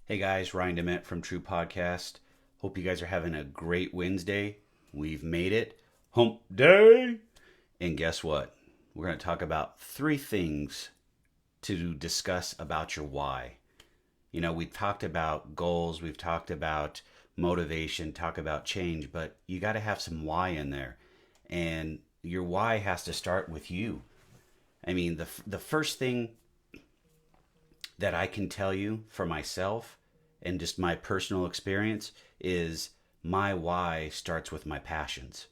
Hey guys, Ryan Dement from True Podcast. Hope you guys are having a great Wednesday. We've made it. Hump day! And guess what? We're going to talk about three things to discuss about your why. We've talked about goals, we've talked about motivation, talk about change, but you got to have some why in there. And your why has to start with you. The first thing that I can tell you for myself and just my personal experience is my why starts with my passions.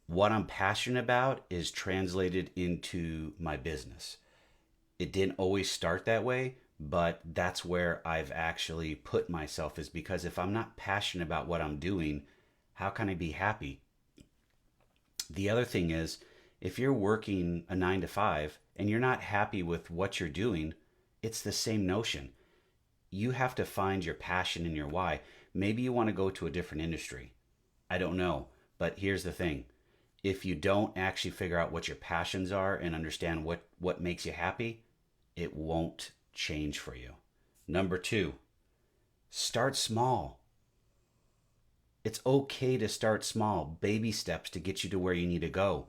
What I'm passionate about is translated into my business. It didn't always start that way, but that's where I've actually put myself, is because if I'm not passionate about what I'm doing, how can I be happy? The other thing is, if you're working a 9 to 5 and you're not happy with what you're doing, it's the same notion. You have to find your passion and your why. Maybe you want to go to a different industry. I don't know. But here's the thing. If you don't actually figure out what your passions are and understand what makes you happy, it won't change for you. Number two, start small. It's okay to start small, baby steps to get you to where you need to go.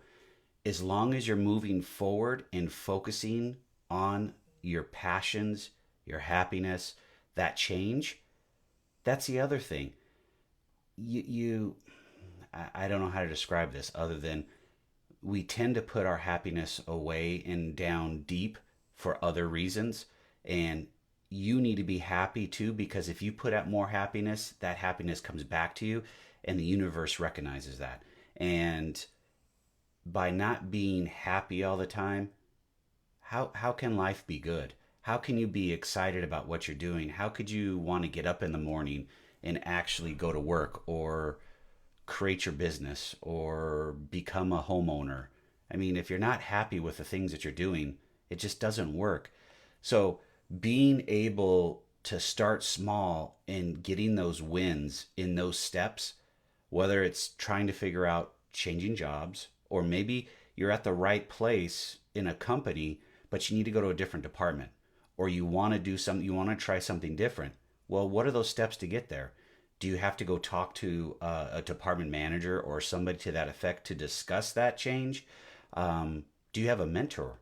As long as you're moving forward and focusing on your passions, your happiness, that change, that's the other thing. You I don't know how to describe this other than we tend to put our happiness away and down deep for other reasons. And you need to be happy too, because if you put out more happiness, that happiness comes back to you, and the universe recognizes that. And by not being happy all the time, how can life be good? How can you be excited about what you're doing? How could you want to get up in the morning and actually go to work or create your business or become a homeowner? If you're not happy with the things that you're doing, it just doesn't work. So, being able to start small and getting those wins in those steps, whether it's trying to figure out changing jobs, or maybe you're at the right place in a company, but you need to go to a different department, or you want to do something, you want to try something different. Well, what are those steps to get there? Do you have to go talk to a department manager or somebody to that effect to discuss that change? Do you have a mentor?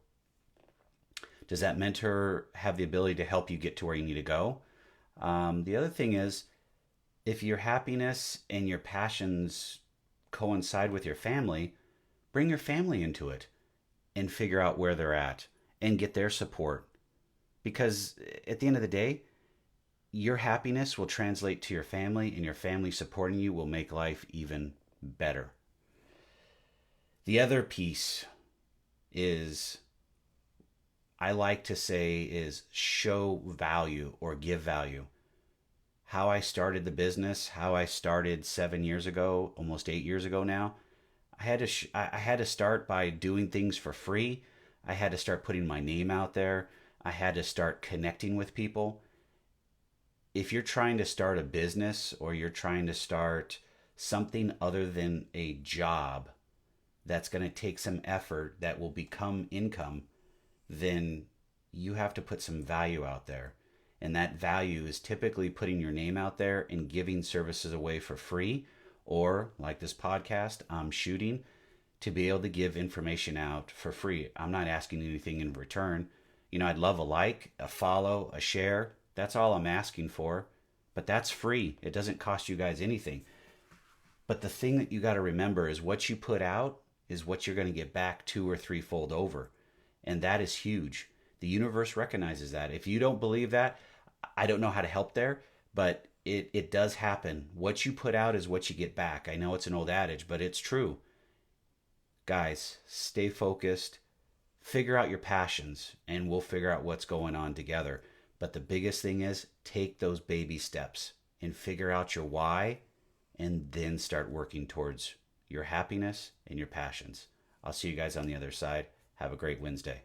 Does that mentor have the ability to help you get to where you need to go? The other thing is, if your happiness and your passions coincide with your family, bring your family into it and figure out where they're at and get their support. Because at the end of the day, your happiness will translate to your family, and your family supporting you will make life even better. The other piece is, I like to say, is show value or give value. How I started the business, how I started 7 years ago, almost 8 years ago now, I had to start by doing things for free. I had to start putting my name out there. I had to start connecting with people. If you're trying to start a business or you're trying to start something other than a job that's going to take some effort that will become income, then you have to put some value out there. And that value is typically putting your name out there and giving services away for free, or like this podcast I'm shooting, to be able to give information out for free. I'm not asking anything in return. I'd love a like, a follow, a share. That's all I'm asking for. But that's free. It doesn't cost you guys anything. But the thing that you got to remember is, what you put out is what you're going to get back two or threefold over. And that is huge. The universe recognizes that. If you don't believe that, I don't know how to help there, but it does happen. What you put out is what you get back. I know it's an old adage, but it's true. Guys, stay focused, figure out your passions, and we'll figure out what's going on together. But the biggest thing is, take those baby steps and figure out your why, and then start working towards your happiness and your passions. I'll see you guys on the other side. Have a great Wednesday.